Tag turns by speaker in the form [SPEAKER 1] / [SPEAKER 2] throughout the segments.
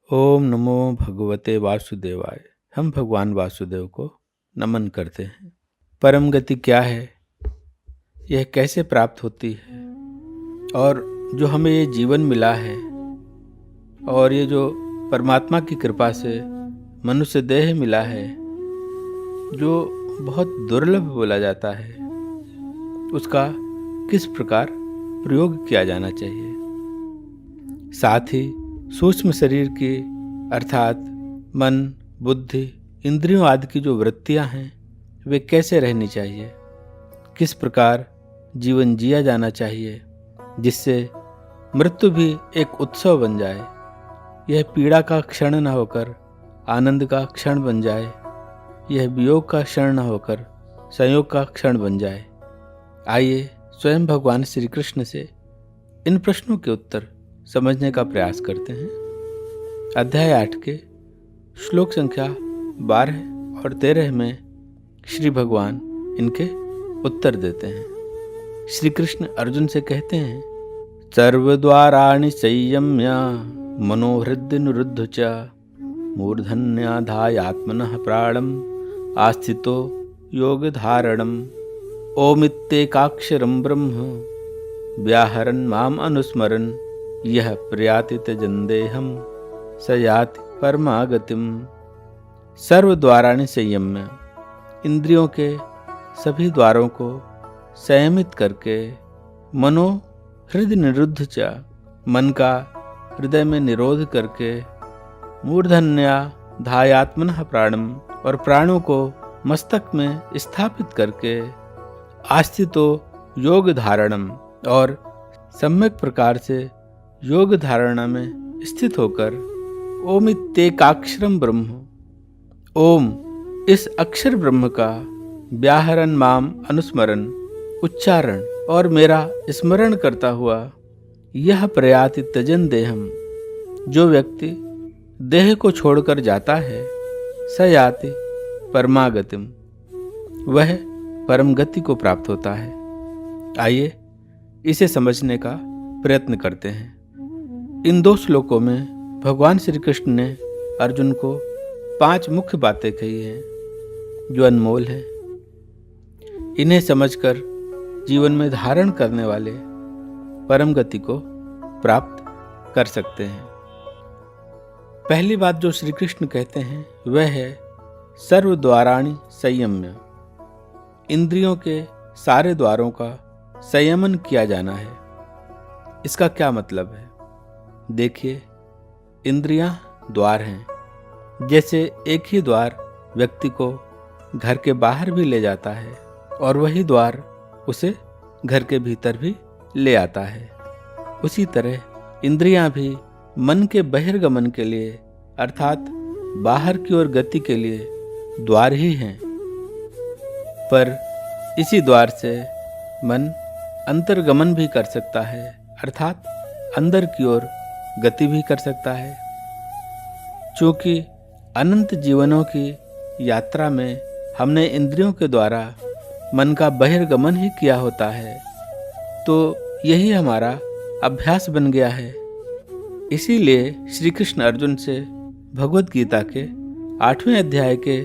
[SPEAKER 1] ओम नमो भगवते वासुदेवाय। हम भगवान वासुदेव को नमन करते हैं। परम गति क्या है, यह कैसे प्राप्त होती है, और जो हमें ये जीवन मिला है और ये जो परमात्मा की कृपा से मनुष्य देह मिला है, जो बहुत दुर्लभ बोला जाता है, उसका किस प्रकार प्रयोग किया जाना चाहिए। साथ ही सूक्ष्म शरीर की अर्थात मन, बुद्धि, इंद्रियों आदि की जो वृत्तियां हैं, वे कैसे रहनी चाहिए, किस प्रकार जीवन जिया जाना चाहिए जिससे मृत्यु भी एक उत्सव बन जाए, यह पीड़ा का क्षण न होकर आनंद का क्षण बन जाए, यह वियोग का क्षण न होकर संयोग का क्षण बन जाए। आइए स्वयं भगवान श्री कृष्ण से इन प्रश्नों के उत्तर समझने का प्रयास करते हैं। अध्याय 8 के श्लोक संख्या 12 और 13 में श्री भगवान इनके उत्तर देते हैं। श्री कृष्ण अर्जुन से कहते हैं, सर्वद्वाराणि संयम्य मनोहृदय निरुद्ध च मूर्धन्याधायात्मनः प्राणम् आस्थितो योग धारणम् ओमित्येकाक्षरं ब्रह्म व्याहरन् माम अनुस्मरन् यह प्रयाति त्यजन् देहं स याति परमागतिम्। सर्वद्वाराणि संयम्य, इंद्रियों के सभी द्वारों को संयमित करके, मनो हृदय निरुद्ध च, मन का हृदय में निरोध करके, मूर्धन्या धायात्मनः प्राणम, और प्राणों को मस्तक में स्थापित करके, आस्थितो योग धारणम, और सम्यक प्रकार से योग धारणा में स्थित होकर, ओमित्येकाक्षरं ब्रह्म, ओम इस अक्षर ब्रह्म का व्याहरन् माम अनुस्मरन्, उच्चारण और मेरा स्मरण करता हुआ, यह प्रयाति त्यजन् देहम, जो व्यक्ति देह को छोड़कर जाता है, स याति परमागतिम, वह परम गति को प्राप्त होता है। आइए इसे समझने का प्रयत्न करते हैं। इन 2 श्लोकों में भगवान श्री कृष्ण ने अर्जुन को 5 मुख्य बातें कही हैं जो अनमोल हैं। इन्हें समझकर जीवन में धारण करने वाले परम गति को प्राप्त कर सकते हैं। पहली बात जो श्री कृष्ण कहते हैं वह है सर्वद्वाराणि संयम्य, इंद्रियों के सारे द्वारों का संयमन किया जाना है। इसका क्या मतलब है? देखिए, इंद्रियां द्वार हैं। जैसे एक ही द्वार व्यक्ति को घर के बाहर भी ले जाता है और वही द्वार उसे घर के भीतर भी ले आता है, उसी तरह इंद्रियां भी मन के बहिर्गमन के लिए अर्थात बाहर की ओर गति के लिए द्वार ही हैं। पर इसी द्वार से मन अंतर्गमन भी कर सकता है, अर्थात अंदर की ओर गति भी कर सकता है। चूंकि अनंत जीवनों की यात्रा में हमने इंद्रियों के द्वारा मन का बहिर्गमन ही किया होता है, तो यही हमारा अभ्यास बन गया है। इसीलिए श्री कृष्ण अर्जुन से भगवद गीता के 8वें अध्याय के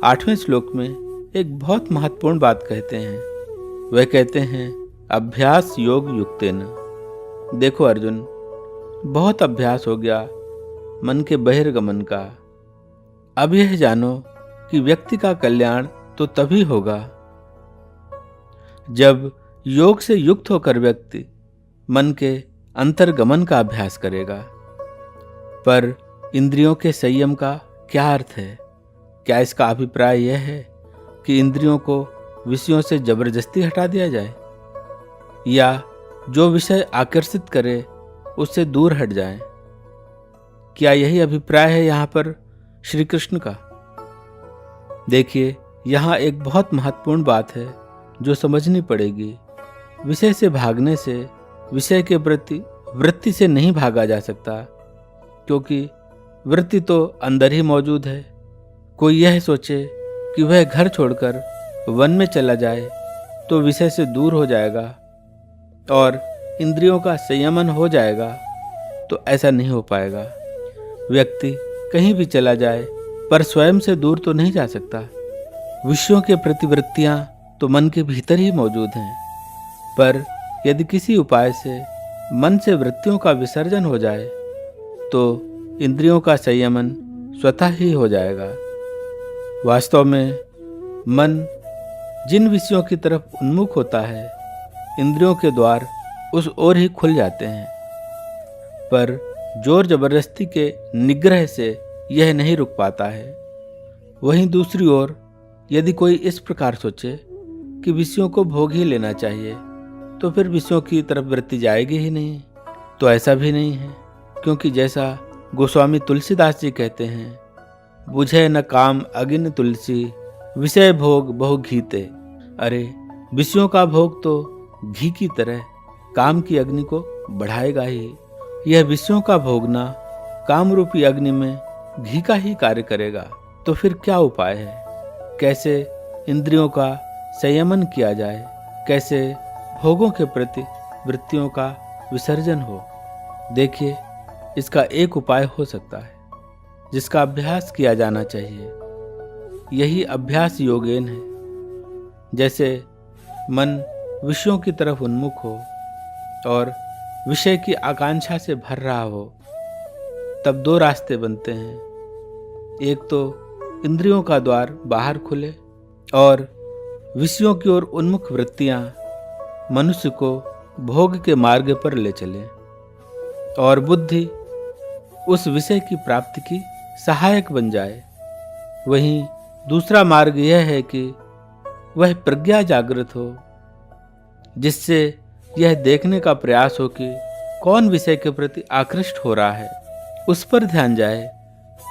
[SPEAKER 1] 8वें श्लोक में एक बहुत महत्वपूर्ण बात कहते हैं। वह कहते हैं, अभ्यास योग युक्तेन। देखो अर्जुन, बहुत अभ्यास हो गया मन के बहिर्गमन का। अब यह जानो कि व्यक्ति का कल्याण तो तभी होगा जब योग से युक्त होकर व्यक्ति मन के अंतर्गमन का अभ्यास करेगा। पर इंद्रियों के संयम का क्या अर्थ है? क्या इसका अभिप्राय यह है कि इंद्रियों को विषयों से जबरदस्ती हटा दिया जाए, या जो विषय आकर्षित करे उससे दूर हट जाएं? क्या यही अभिप्राय है यहाँ पर श्री कृष्ण का? देखिए, यहाँ एक बहुत महत्वपूर्ण बात है जो समझनी पड़ेगी। विषय से भागने से विषय के प्रति वृत्ति से नहीं भागा जा सकता, क्योंकि वृत्ति तो अंदर ही मौजूद है। कोई यह सोचे कि वह घर छोड़कर वन में चला जाए तो विषय से दूर हो जाएगा और इंद्रियों का संयमन हो जाएगा, तो ऐसा नहीं हो पाएगा। व्यक्ति कहीं भी चला जाए पर स्वयं से दूर तो नहीं जा सकता। विषयों के प्रति वृत्तियां तो मन के भीतर ही मौजूद हैं, पर यदि किसी उपाय से मन से वृत्तियों का विसर्जन हो जाए तो इंद्रियों का संयमन स्वतः ही हो जाएगा। वास्तव में मन जिन विषयों की तरफ उन्मुख होता है, इंद्रियों के द्वार उस ओर ही खुल जाते हैं, पर जोर जबरदस्ती के निग्रह से यह नहीं रुक पाता है। वहीं दूसरी ओर यदि कोई इस प्रकार सोचे कि विषयों को भोग ही लेना चाहिए, तो फिर विषयों की तरफ वृत्ति जाएगी ही नहीं। तो ऐसा भी नहीं है, क्योंकि जैसा गोस्वामी तुलसीदास जी कहते हैं, बुझे न काम अगिन तुलसी, विषय भोग बहु घीते। अरे विषयों का भोग तो घी की तरह काम की अग्नि को बढ़ाएगा ही। यह विषयों का भोगना काम रूपी अग्नि में घी का ही कार्य करेगा। तो फिर क्या उपाय है? कैसे इंद्रियों का संयमन किया जाए? कैसे भोगों के प्रति वृत्तियों का विसर्जन हो? देखिए, इसका एक उपाय हो सकता है जिसका अभ्यास किया जाना चाहिए। यही अभ्यास योगेन है। जैसे मन विषयों की तरफ उन्मुख हो और विषय की आकांक्षा से भर रहा हो, तब दो रास्ते बनते हैं। एक तो इंद्रियों का द्वार बाहर खुले और विषयों की ओर उन्मुख वृत्तियां मनुष्य को भोग के मार्ग पर ले चले और बुद्धि उस विषय की प्राप्ति की सहायक बन जाए। वहीं दूसरा मार्ग यह है कि वह प्रज्ञा जागृत हो, जिससे यह देखने का प्रयास हो कि कौन विषय के प्रति आकृष्ट हो रहा है, उस पर ध्यान जाए।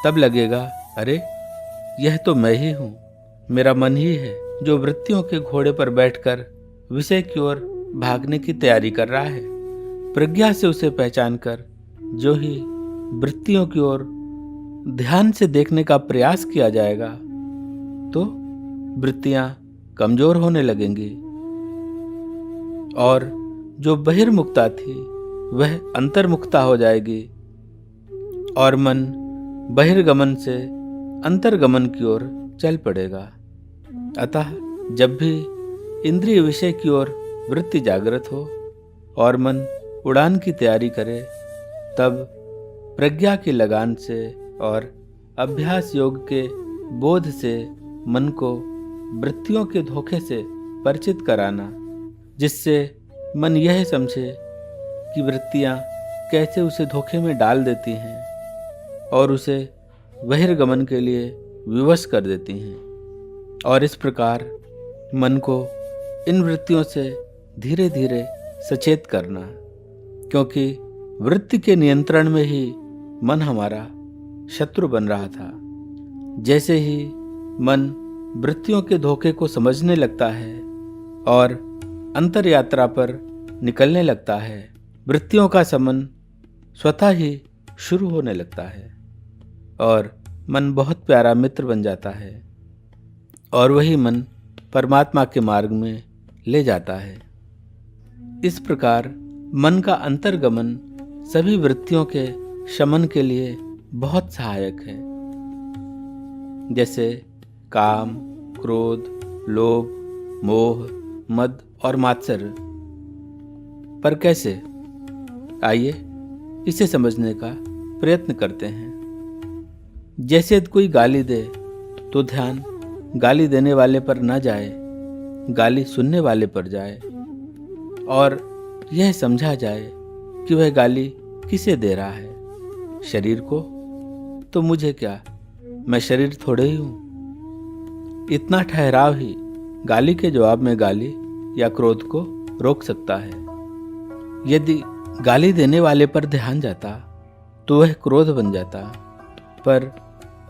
[SPEAKER 1] तब लगेगा, अरे यह तो मैं ही हूँ, मेरा मन ही है जो वृत्तियों के घोड़े पर बैठकर विषय की ओर भागने की तैयारी कर रहा है। प्रज्ञा से उसे पहचान कर जो ही वृत्तियों की ओर ध्यान से देखने का प्रयास किया जाएगा, तो वृत्तियां कमजोर होने लगेंगी और जो बहिर्मुखता थी वह अंतर्मुखता हो जाएगी और मन बहिर्गमन से अंतर्गमन की ओर चल पड़ेगा। अतः जब भी इंद्रिय विषय की ओर वृत्ति जागृत हो और मन उड़ान की तैयारी करे, तब प्रज्ञा की लगान से और अभ्यास योग के बोध से मन को वृत्तियों के धोखे से परिचित कराना, जिससे मन यह समझे कि वृत्तियां कैसे उसे धोखे में डाल देती हैं और उसे बहिर्गमन के लिए विवश कर देती हैं। और इस प्रकार मन को इन वृत्तियों से धीरे धीरे सचेत करना, क्योंकि वृत्ति के नियंत्रण में ही मन हमारा शत्रु बन रहा था। जैसे ही मन वृत्तियों के धोखे को समझने लगता है और अंतर यात्रा पर निकलने लगता है, वृत्तियों का समन स्वतः ही शुरू होने लगता है और मन बहुत प्यारा मित्र बन जाता है और वही मन परमात्मा के मार्ग में ले जाता है। इस प्रकार मन का अंतर्गमन सभी वृत्तियों के शमन के लिए बहुत सहायक है। जैसे काम, क्रोध, लोभ, मोह, मद और मात्सर्य। पर कैसे? आइए इसे समझने का प्रयत्न करते हैं। जैसे यदि कोई गाली दे तो ध्यान गाली देने वाले पर न जाए, गाली सुनने वाले पर जाए और यह समझा जाए कि वह गाली किसे दे रहा है, शरीर को? तो मुझे क्या, मैं शरीर थोड़े ही हूं। इतना ठहराव ही गाली के जवाब में गाली या क्रोध को रोक सकता है। यदि गाली देने वाले पर ध्यान जाता तो वह क्रोध बन जाता, पर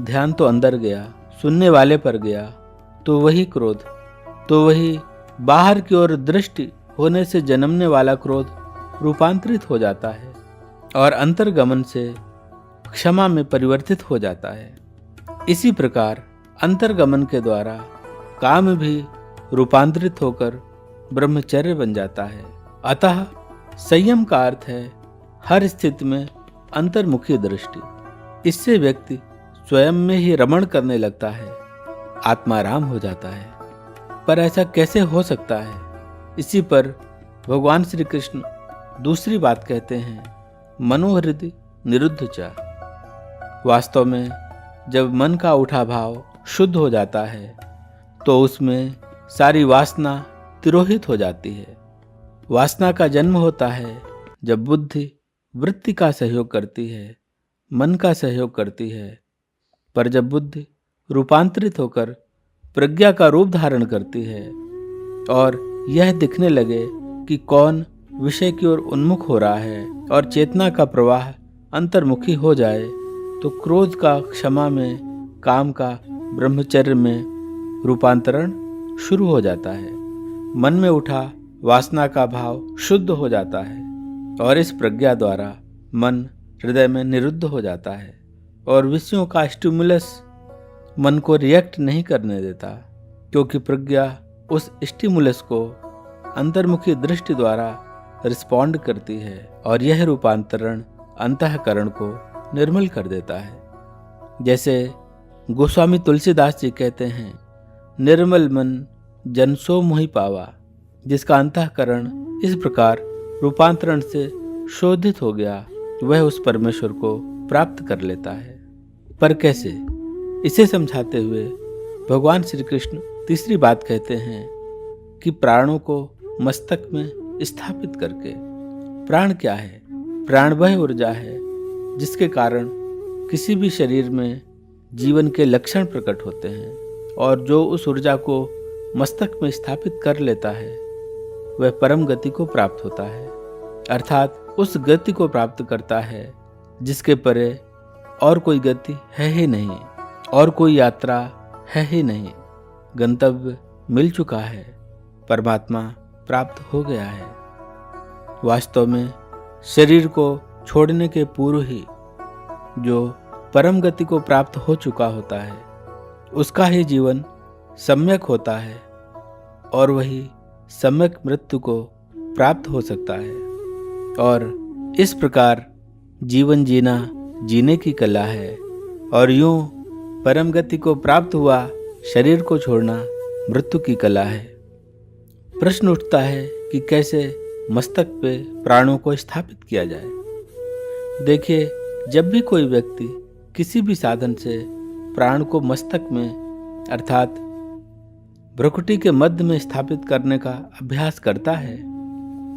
[SPEAKER 1] ध्यान तो अंदर गया, सुनने वाले पर गया तो वही क्रोध, तो वही बाहर की ओर दृष्टि होने से जन्मने वाला क्रोध रूपांतरित हो जाता है और अंतर्गमन से क्षमा में परिवर्तित हो जाता है। इसी प्रकार अंतर्गमन के द्वारा काम भी रूपांतरित होकर ब्रह्मचर्य बन जाता है। अतः संयम का अर्थ है हर स्थिति में अंतर्मुखी दृष्टि। इससे व्यक्ति स्वयं में ही रमण करने लगता है, आत्माराम हो जाता है। पर ऐसा कैसे हो सकता है? इसी पर भगवान श्री कृष्ण दूसरी बात कहते हैं, मनोहृदय निरुद्ध च। वास्तव में जब मन का उठा भाव शुद्ध हो जाता है तो उसमें सारी वासना तिरोहित हो जाती है। वासना का जन्म होता है जब बुद्धि वृत्ति का सहयोग करती है, मन का सहयोग करती है। पर जब बुद्धि रूपांतरित होकर प्रज्ञा का रूप धारण करती है और यह दिखने लगे कि कौन विषय की ओर उन्मुख हो रहा है और चेतना का प्रवाह अंतर्मुखी हो जाए, तो क्रोध का क्षमा में, काम का ब्रह्मचर्य में रूपांतरण शुरू हो जाता है। मन में उठा वासना का भाव शुद्ध हो जाता है और इस प्रज्ञा द्वारा मन हृदय में निरुद्ध हो जाता है और विषयों का स्टिमुलस मन को रिएक्ट नहीं करने देता, क्योंकि प्रज्ञा उस स्टिमुलस को अंतर्मुखी दृष्टि द्वारा रिस्पॉन्ड करती है और यह रूपांतरण अंतःकरण को निर्मल कर देता है। जैसे गोस्वामी तुलसीदास जी कहते हैं, निर्मल मन जन सो मोहि पावा, जिसका अंतःकरण इस प्रकार रूपांतरण से शोधित हो गया, वह उस परमेश्वर को प्राप्त कर लेता है। पर कैसे? इसे समझाते हुए भगवान श्री कृष्ण तीसरी बात कहते हैं कि प्राणों को मस्तक में स्थापित करके। प्राण क्या है? प्राण वह ऊर्जा है जिसके कारण किसी भी शरीर में जीवन के लक्षण प्रकट होते हैं, और जो उस ऊर्जा को मस्तक में स्थापित कर लेता है वह परम गति को प्राप्त होता है, अर्थात उस गति को प्राप्त करता है जिसके परे और कोई गति है ही नहीं और कोई यात्रा है ही नहीं। गंतव्य मिल चुका है, परमात्मा प्राप्त हो गया है। वास्तव में शरीर को छोड़ने के पूर्व ही जो परम गति को प्राप्त हो चुका होता है उसका ही जीवन सम्यक होता है और वही सम्यक मृत्यु को प्राप्त हो सकता है। और इस प्रकार जीवन जीना जीने की कला है, और यूं परम गति को प्राप्त हुआ शरीर को छोड़ना मृत्यु की कला है। प्रश्न उठता है कि कैसे मस्तक पे प्राणों को स्थापित किया जाए। देखिए, जब भी कोई व्यक्ति किसी भी साधन से प्राण को मस्तक में अर्थात भ्रुकुटी के मध्य में स्थापित करने का अभ्यास करता है,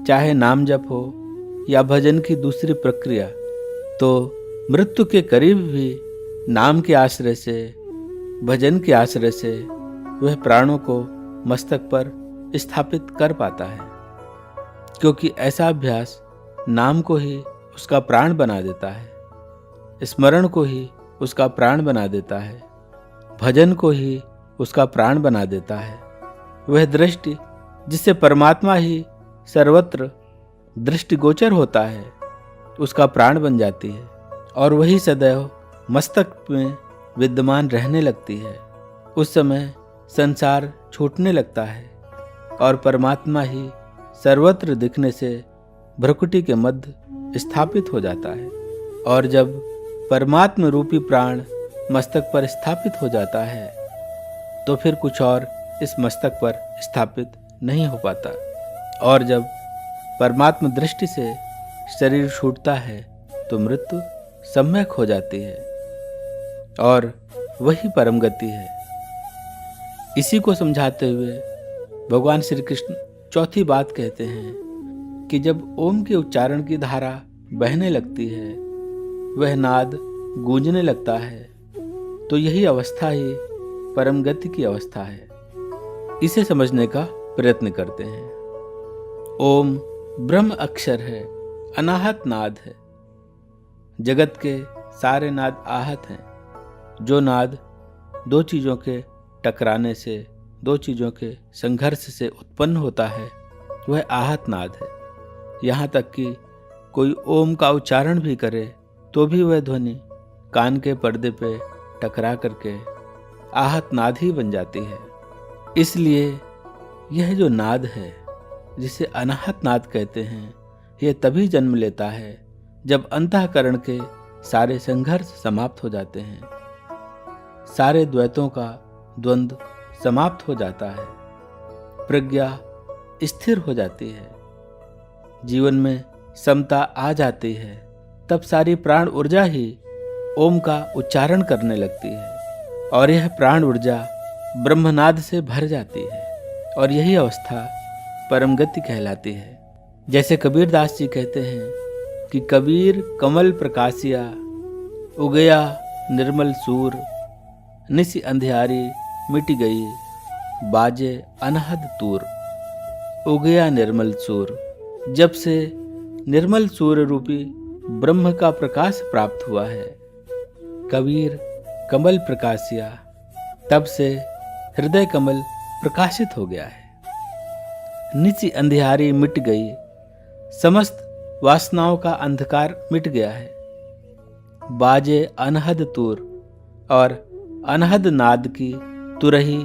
[SPEAKER 1] चाहे नाम जप हो या भजन की दूसरी प्रक्रिया, तो मृत्यु के करीब भी नाम के आश्रय से, भजन के आश्रय से वह प्राणों को मस्तक पर स्थापित कर पाता है, क्योंकि ऐसा अभ्यास नाम को ही उसका प्राण बना देता है, स्मरण को ही उसका प्राण बना देता है, भजन को ही उसका प्राण बना देता है। वह दृष्टि जिससे परमात्मा ही सर्वत्र दृष्टिगोचर होता है उसका प्राण बन जाती है, और वही सदैव मस्तक में विद्यमान रहने लगती है। उस समय संसार छूटने लगता है और परमात्मा ही सर्वत्र दिखने से भ्रुकुटी के मध्य स्थापित हो जाता है। और जब परमात्मा रूपी प्राण मस्तक पर स्थापित हो जाता है तो फिर कुछ और इस मस्तक पर स्थापित नहीं हो पाता, और जब परमात्मा दृष्टि से शरीर छूटता है तो मृत्यु सम्यक हो जाती है, और वही परम गति है। इसी को समझाते हुए भगवान श्री कृष्ण चौथी बात कहते हैं कि जब ओम के उच्चारण की धारा बहने लगती है, वह नाद गूंजने लगता है, तो यही अवस्था ही परम गति की अवस्था है। इसे समझने का प्रयत्न करते हैं। ओम ब्रह्म अक्षर है, अनाहत नाद है। जगत के सारे नाद आहत हैं। जो नाद दो चीज़ों के टकराने से, दो चीज़ों के संघर्ष से उत्पन्न होता है, वह आहत नाद है। यहाँ तक कि कोई ओम का उच्चारण भी करे तो भी वह ध्वनि कान के पर्दे पे टकरा करके आहत नाद ही बन जाती है। इसलिए यह जो नाद है, जिसे अनाहत नाद कहते हैं, यह तभी जन्म लेता है जब अंतःकरण के सारे संघर्ष समाप्त हो जाते हैं, सारे द्वैतों का द्वंद्व समाप्त हो जाता है, प्रज्ञा स्थिर हो जाती है, जीवन में समता आ जाती है। तब सारी प्राण ऊर्जा ही ओम का उच्चारण करने लगती है और यह प्राण ऊर्जा ब्रह्मनाद से भर जाती है और यही अवस्था परम गति कहलाती है। जैसे कबीरदास जी कहते हैं कि कबीर कमल प्रकाशिया, उगया निर्मल सूर, निसी अंधियारी मिट गई, बाजे अनहद तूर। उगया निर्मल सूर, जब से निर्मल सूर्य रूपी ब्रह्म का प्रकाश प्राप्त हुआ है, कबीर कमल प्रकाशिया, तब से हृदय कमल प्रकाशित हो गया है। निची अंधियारी मिट गई, समस्त वासनाओं का अंधकार मिट गया है। बाजे अनहद तूर, और अनहद नाद की तुरही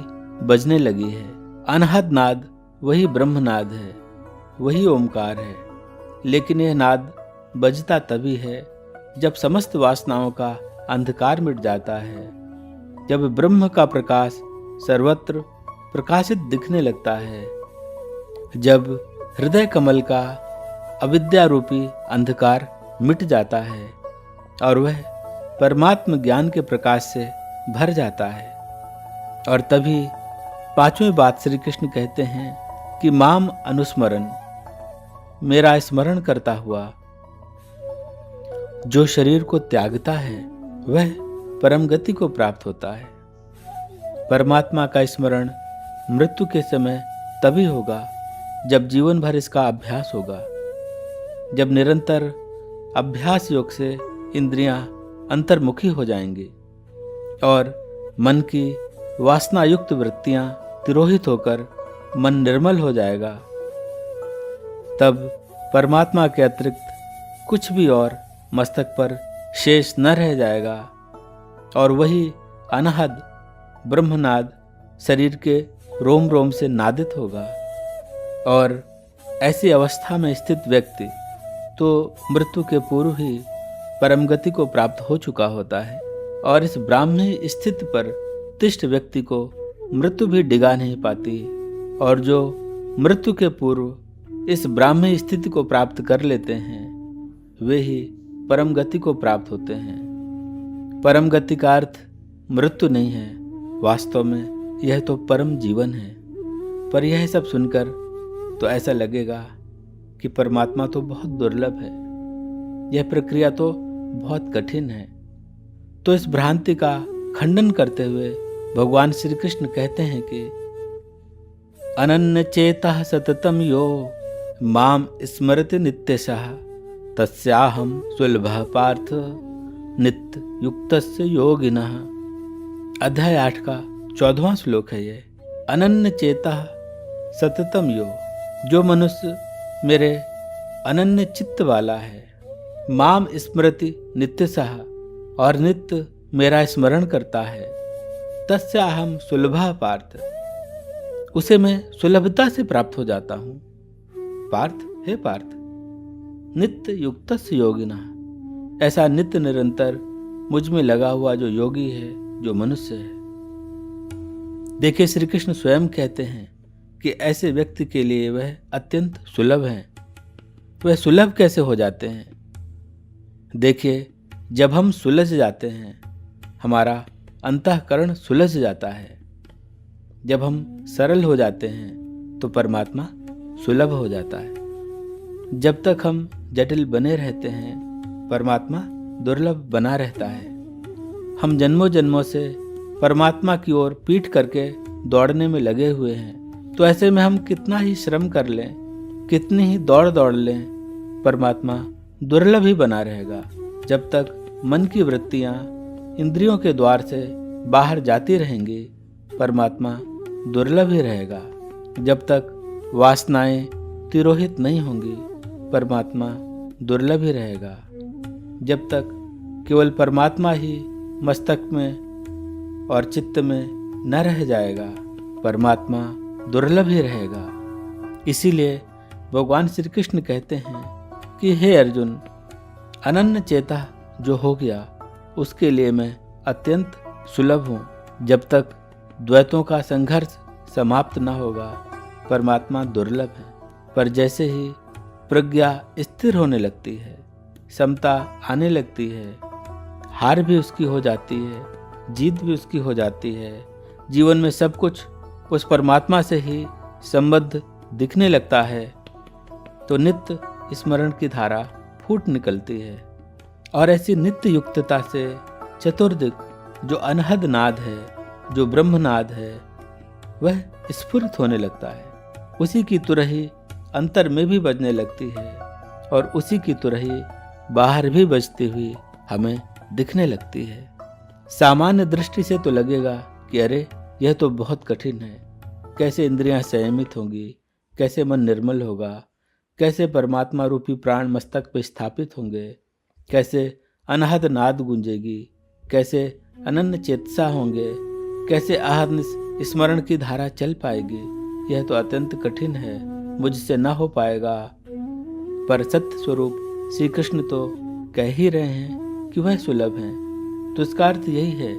[SPEAKER 1] बजने लगी है। अनहद नाद वही ब्रह्मनाद है, वही ओमकार है, लेकिन यह नाद बजता तभी है जब समस्त वासनाओं का अंधकार मिट जाता है, जब ब्रह्म का प्रकाश सर्वत्र प्रकाशित दिखने लगता है, जब हृदय कमल का अविद्या रूपी अंधकार मिट जाता है और वह परमात्म ज्ञान के प्रकाश से भर जाता है। और तभी पांचवें बात श्री कृष्ण कहते हैं कि माम अनुस्मरण, मेरा स्मरण करता हुआ जो शरीर को त्यागता है वह परम गति को प्राप्त होता है। परमात्मा का स्मरण मृत्यु के समय तभी होगा जब जीवन भर इसका अभ्यास होगा, जब निरंतर अभ्यास योग से इंद्रियां अंतर्मुखी हो जाएंगी और मन की वासना युक्त वृत्तियां तिरोहित होकर मन निर्मल हो जाएगा। तब परमात्मा के अतिरिक्त कुछ भी और मस्तक पर शेष न रह जाएगा और वही अनहद ब्रह्मनाद शरीर के रोम रोम से नादित होगा। और ऐसी अवस्था में स्थित व्यक्ति तो मृत्यु के पूर्व ही परम गति को प्राप्त हो चुका होता है और इस ब्राह्मी स्थिति पर तिष्ठ व्यक्ति को मृत्यु भी डिगा नहीं पाती। और जो मृत्यु के पूर्व इस ब्राह्मी स्थिति को प्राप्त कर लेते हैं वे ही परम गति को प्राप्त होते हैं। परम गति का अर्थ मृत्यु नहीं है, वास्तव में यह तो परम जीवन है। पर यह सब सुनकर तो ऐसा लगेगा कि परमात्मा तो बहुत दुर्लभ है, यह प्रक्रिया तो बहुत कठिन है। तो इस भ्रांति का खंडन करते हुए भगवान श्री कृष्ण कहते हैं कि अनन्य चेतः सततम यो माम स्मरति नित्यशः तस्याहम सुलभः पार्थ नित्य युक्तस्य योगिनः। अध्याय 8 का 14वां श्लोक है ये। अनन्य चेतः सततम यो, जो मनुष्य मेरे अनन्य चित्त वाला है, माम स्मृति नित्यशः, और नित्य मेरा स्मरण करता है, तस्याहम सुलभः पार्थ, उसे मैं सुलभता से प्राप्त हो जाता हूँ। पार्थ, हे पार्थ, नित्य युक्तस्य योगिनः, ऐसा नित्य निरंतर मुझ में लगा हुआ जो योगी है, जो मनुष्य है। देखिए श्री कृष्ण स्वयं कहते हैं कि ऐसे व्यक्ति के लिए वह अत्यंत सुलभ हैं। वह सुलभ कैसे हो जाते हैं? देखिए, जब हम सुलझ जाते हैं, हमारा अंतःकरण सुलझ जाता है, जब हम सरल हो जाते हैं तो परमात्मा सुलभ हो जाता है। जब तक हम जटिल बने रहते हैं परमात्मा दुर्लभ बना रहता है। हम जन्मों जन्मों से परमात्मा की ओर पीठ करके दौड़ने में लगे हुए हैं, तो ऐसे में हम कितना ही श्रम कर लें, कितनी ही दौड़ लें, परमात्मा दुर्लभ ही बना रहेगा। जब तक मन की वृत्तियां इंद्रियों के द्वार से बाहर जाती रहेंगी, परमात्मा दुर्लभ ही रहेगा। जब तक वासनाएं तिरोहित नहीं होंगी, परमात्मा दुर्लभ ही रहेगा। जब तक केवल परमात्मा ही मस्तक में और चित्त में न रह जाएगा, परमात्मा दुर्लभ ही रहेगा। इसीलिए भगवान श्री कृष्ण कहते हैं कि हे अर्जुन, अनन्य चेता जो हो गया उसके लिए मैं अत्यंत सुलभ हूँ। जब तक द्वैतों का संघर्ष समाप्त न होगा परमात्मा दुर्लभ है। पर जैसे ही प्रज्ञा स्थिर होने लगती है, समता आने लगती है, हार भी उसकी हो जाती है, जीत भी उसकी हो जाती है, जीवन में सब कुछ उस परमात्मा से ही संबद्ध दिखने लगता है, तो नित्य स्मरण की धारा फूट निकलती है। और ऐसी नित्य युक्तता से चतुर्दिक जो अनहद नाद है, जो ब्रह्मनाद है, वह स्फुरित होने लगता है। उसी की तुरही अंतर में भी बजने लगती है और उसी की तुरही बाहर भी बजती हुई हमें दिखने लगती है। सामान्य दृष्टि से तो लगेगा कि अरे यह तो बहुत कठिन है, कैसे इंद्रियां संयमित होंगी, कैसे मन निर्मल होगा, कैसे परमात्मा रूपी प्राण मस्तक पर स्थापित होंगे, कैसे अनहद नाद गूंजेगी, कैसे अनन्य चेतसा होंगे, कैसे अहर्निश स्मरण की धारा चल पाएगी, यह तो अत्यंत कठिन है, मुझसे न हो पाएगा। पर सत्य स्वरूप श्री कृष्ण तो कह ही रहे हैं कि वह सुलभ हैं, तो इसका अर्थ यही है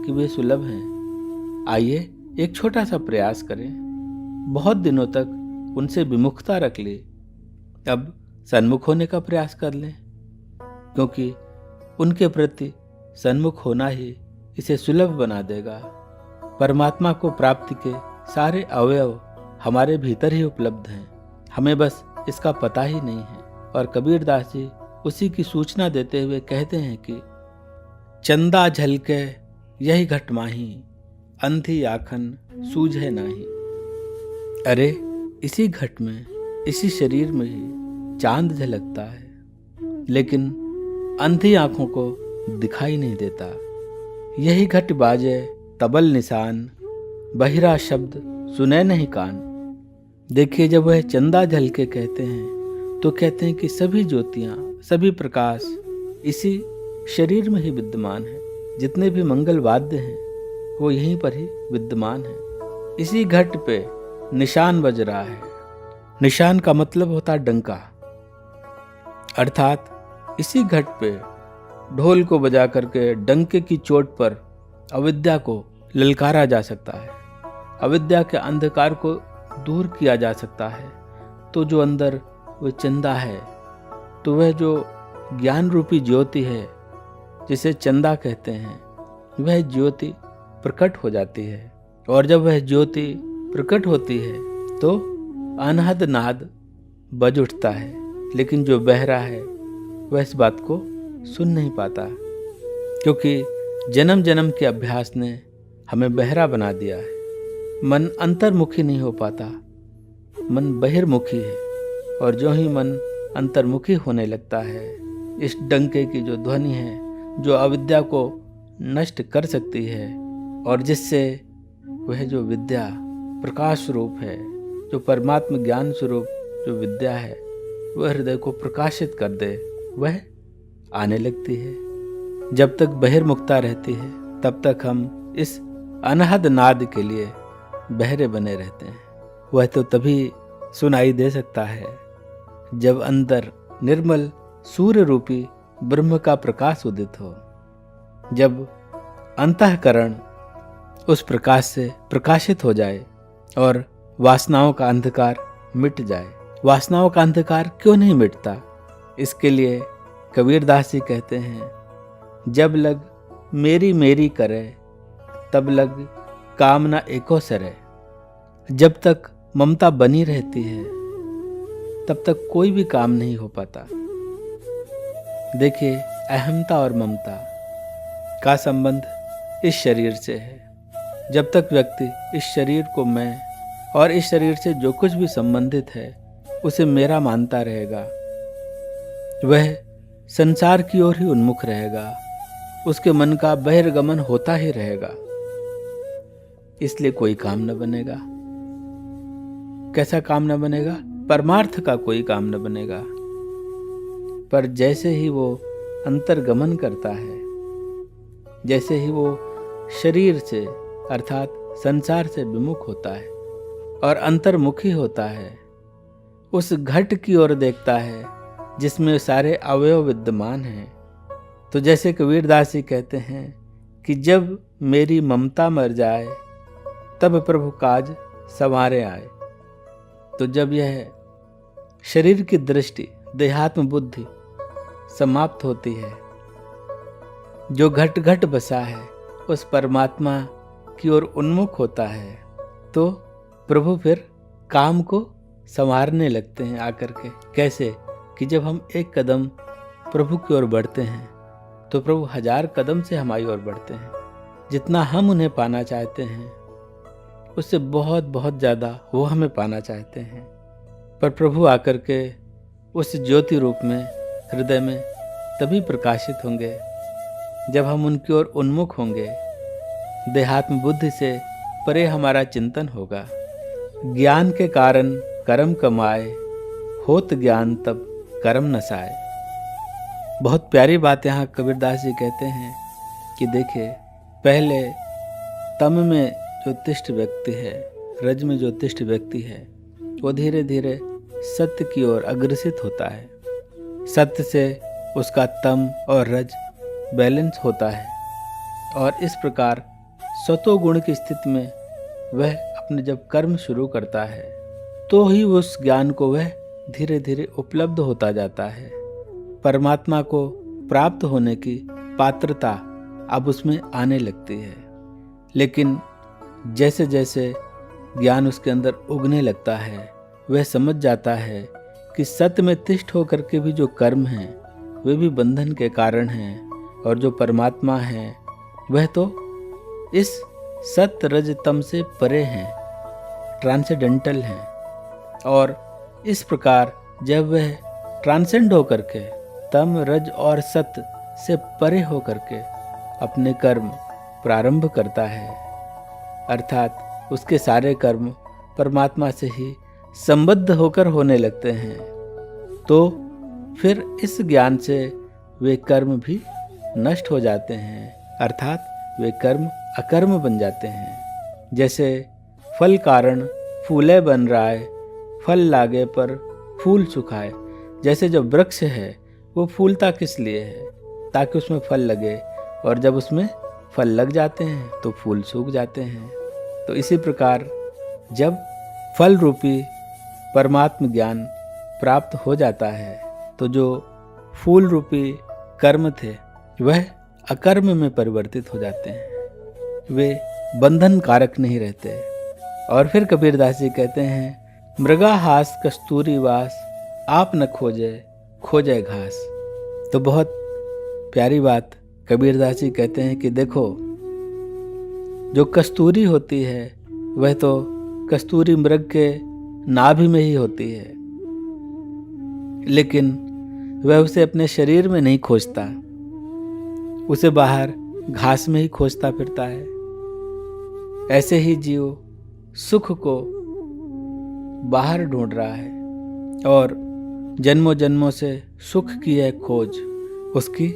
[SPEAKER 1] कि वे सुलभ हैं। आइए एक छोटा सा प्रयास करें। बहुत दिनों तक उनसे विमुखता रख ली, अब सन्मुख होने का प्रयास कर लें, क्योंकि उनके प्रति सन्मुख होना ही इसे सुलभ बना देगा। परमात्मा को प्राप्ति के सारे अवयव हमारे भीतर ही उपलब्ध हैं, हमें बस इसका पता ही नहीं है। और कबीरदास जी उसी की सूचना देते हुए कहते हैं कि चंदा झलके यही घट माही, अंधी आखन सूझे नाही। अरे इसी घट में, इसी शरीर में ही चांद झलकता है, लेकिन अंधी आंखों को दिखाई नहीं देता। यही घट बाजे तबल निशान, बहिरा शब्द सुने नहीं कान। देखिए, जब वह चंदा झलके कहते हैं तो कहते हैं कि सभी ज्योतियाँ, सभी प्रकाश इसी शरीर में ही विद्यमान है। जितने भी मंगल वाद्य हैं वो यहीं पर ही विद्यमान है। इसी घट पे निशान बज रहा है। निशान का मतलब होता है डंका, अर्थात इसी घट पे ढोल को बजा करके डंके की चोट पर अविद्या को ललकारा जा सकता है, अविद्या के अंधकार को दूर किया जा सकता है। तो जो अंदर वह चंदा है, तो वह जो ज्ञान रूपी ज्योति है जिसे चंदा कहते हैं, वह ज्योति प्रकट हो जाती है। और जब वह ज्योति प्रकट होती है तो अनहद नाद बज उठता है, लेकिन जो बहरा है वह इस बात को सुन नहीं पाता, क्योंकि जन्म जन्म के अभ्यास ने हमें बहरा बना दिया है। मन अंतर्मुखी नहीं हो पाता, मन बहिर्मुखी है। और जो ही मन अंतर्मुखी होने लगता है, इस डंके की जो ध्वनि है, जो अविद्या को नष्ट कर सकती है और जिससे वह जो विद्या प्रकाश स्वरूप है, जो परमात्म ज्ञान स्वरूप जो विद्या है, वह हृदय को प्रकाशित कर दे, वह आने लगती है। जब तक बहिर्मुखता रहती है तब तक हम इस अनहद नाद के लिए बहरे बने रहते हैं। वह तो तभी सुनाई दे सकता है जब अंदर निर्मल सूर्य रूपी ब्रह्म का प्रकाश उदित हो, जब अंतःकरण उस प्रकाश से प्रकाशित हो जाए और वासनाओं का अंधकार मिट जाए। वासनाओं का अंधकार क्यों नहीं मिटता? इसके लिए कबीरदास जी कहते हैं, जब लग मेरी मेरी करे, तब लग कामना एको सरे। जब तक ममता बनी रहती है तब तक कोई भी काम नहीं हो पाता। देखिए, अहमता और ममता का संबंध इस शरीर से है। जब तक व्यक्ति इस शरीर को मैं और इस शरीर से जो कुछ भी संबंधित है उसे मेरा मानता रहेगा, वह संसार की ओर ही उन्मुख रहेगा, उसके मन का बहिर्गमन होता ही रहेगा। इसलिए कोई काम न बनेगा। कैसा काम न बनेगा? परमार्थ का कोई काम न बनेगा। पर जैसे ही वो अंतर्गमन करता है, जैसे ही वो शरीर से अर्थात संसार से विमुख होता है और अंतर्मुखी होता है, उस घट की ओर देखता है जिसमें सारे अवयव विद्यमान हैं, तो जैसे कबीरदास जी कहते हैं कि जब मेरी ममता मर जाए तब प्रभु काज संवारे आए। तो जब यह शरीर की दृष्टि, देहात्म बुद्धि समाप्त होती है, जो घट घट बसा है उस परमात्मा की ओर उन्मुख होता है, तो प्रभु फिर काम को संवारने लगते हैं आकर के। कैसे कि जब हम एक कदम प्रभु की ओर बढ़ते हैं तो प्रभु 1000 कदम से हमारी ओर बढ़ते हैं। जितना हम उन्हें पाना चाहते हैं उससे बहुत बहुत ज़्यादा वो हमें पाना चाहते हैं। पर प्रभु आकर के उस ज्योति रूप में हृदय में तभी प्रकाशित होंगे जब हम उनकी ओर उन्मुख होंगे। देहात्म बुद्धि से परे हमारा चिंतन होगा। ज्ञान के कारण कर्म कमाए, होत ज्ञान तब कर्म नसाए। बहुत प्यारी बात यहाँ कबीरदास जी कहते हैं कि देखिए, पहले तम में जो तिष्ठ व्यक्ति है, रज में जो तिष्ठ व्यक्ति है, वो धीरे धीरे सत्य की ओर अग्रसित होता है। सत्य से उसका तम और रज बैलेंस होता है और इस प्रकार सतो गुण की स्थिति में वह अपने जब कर्म शुरू करता है तो ही उस ज्ञान को वह धीरे धीरे उपलब्ध होता जाता है। परमात्मा को प्राप्त होने की पात्रता अब उसमें आने लगती है। लेकिन जैसे जैसे ज्ञान उसके अंदर उगने लगता है, वह समझ जाता है कि सत्य में तिष्ठ होकर के भी जो कर्म हैं वे भी बंधन के कारण हैं और जो परमात्मा है वह तो इस सत्य रज तम से परे हैं, ट्रांसेंडेंटल हैं। और इस प्रकार जब वह ट्रांसेंड होकर के तम रज और सत्य से परे होकर के अपने कर्म प्रारंभ करता है, अर्थात उसके सारे कर्म परमात्मा से ही संबद्ध होकर होने लगते हैं, तो फिर इस ज्ञान से वे कर्म भी नष्ट हो जाते हैं, अर्थात वे कर्म अकर्म बन जाते हैं। जैसे फल कारण फूले बन राय, फल लागे पर फूल सुखाए। जैसे जो वृक्ष है वो फूलता किस लिए है? ताकि उसमें फल लगे, और जब उसमें फल लग जाते हैं तो फूल सूख जाते हैं। तो इसी प्रकार जब फल रूपी परमात्म ज्ञान प्राप्त हो जाता है तो जो फूल रूपी कर्म थे वह अकर्म में परिवर्तित हो जाते हैं, वे बंधन कारक नहीं रहते। और फिर कबीरदास जी कहते हैं, मृगा हास कस्तूरी वास, आप न खोजे खोजे घास। तो बहुत प्यारी बात कबीरदास जी कहते हैं कि देखो, जो कस्तूरी होती है वह तो कस्तूरी मृग के नाभि में ही होती है, लेकिन वह उसे अपने शरीर में नहीं खोजता, उसे बाहर घास में ही खोजता फिरता है। ऐसे ही जीव सुख को बाहर ढूंढ रहा है और जन्मों जन्मों से सुख की यह खोज उसकी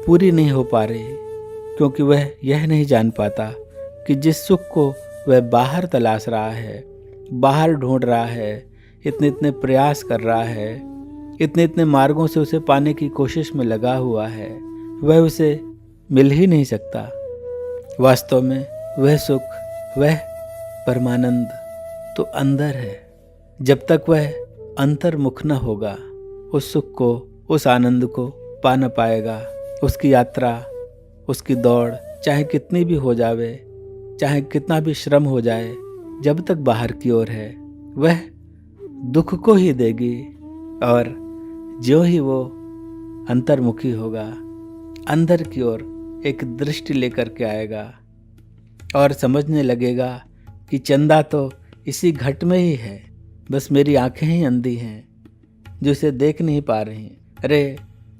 [SPEAKER 1] पूरी नहीं हो पा रही, क्योंकि वह यह नहीं जान पाता कि जिस सुख को वह बाहर तलाश रहा है, बाहर ढूंढ रहा है, इतने इतने प्रयास कर रहा है, इतने इतने मार्गों से उसे पाने की कोशिश में लगा हुआ है, वह उसे मिल ही नहीं सकता। वास्तव में वह सुख, वह परमानंद तो अंदर है। जब तक वह अंतर्मुख न होगा उस सुख को, उस आनंद को पा न पाएगा। उसकी यात्रा, उसकी दौड़ चाहे कितनी भी हो जावे, चाहे कितना भी श्रम हो जाए, जब तक बाहर की ओर है वह दुख को ही देगी। और जो ही वो अंतर्मुखी होगा, अंदर की ओर एक दृष्टि लेकर के आएगा और समझने लगेगा कि चंदा तो इसी घट में ही है, बस मेरी आंखें ही अंधी हैं जो इसे देख नहीं पा रही। अरे,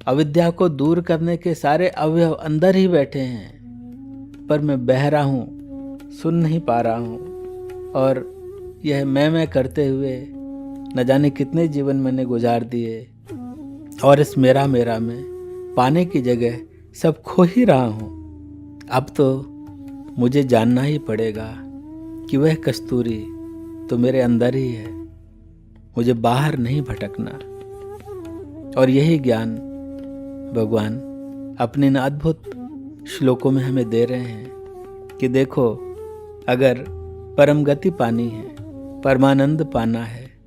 [SPEAKER 1] अविद्या को दूर करने के सारे अवयव अंदर ही बैठे हैं, पर मैं बहरा हूँ, सुन नहीं पा रहा हूँ। और यह मैं करते हुए न जाने कितने जीवन मैंने गुजार दिए, और इस मेरा मेरा में पाने की जगह सब खो ही रहा हूँ। अब तो मुझे जानना ही पड़ेगा कि वह कस्तूरी तो मेरे अंदर ही है, मुझे बाहर नहीं भटकना। और यही ज्ञान भगवान अपने इन अद्भुत श्लोकों में हमें दे रहे हैं कि देखो, अगर परम गति पानी है, परमानंद पाना है,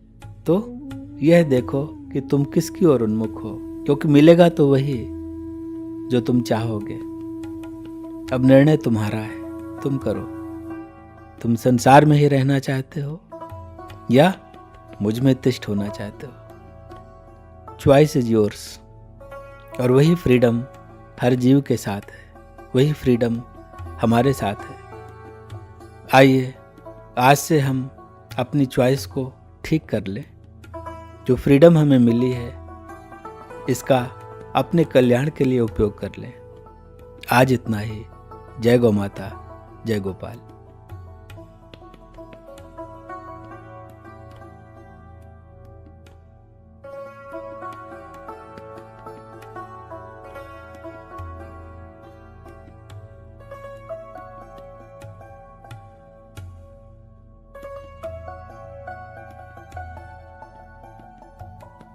[SPEAKER 1] तो यह देखो कि तुम किसकी ओर उन्मुख हो, क्योंकि मिलेगा तो वही जो तुम चाहोगे। अब निर्णय तुम्हारा है, तुम करो। तुम संसार में ही रहना चाहते हो या मुझ में तिष्ठ होना चाहते हो। Choice is yours. और वही फ्रीडम हर जीव के साथ है, वही फ्रीडम हमारे साथ है। आइए आज से हम अपनी चॉइस को ठीक कर लें। जो फ्रीडम हमें मिली है, इसका अपने कल्याण के लिए उपयोग कर लें। आज इतना ही। जय गौ माता, जय गोपाल।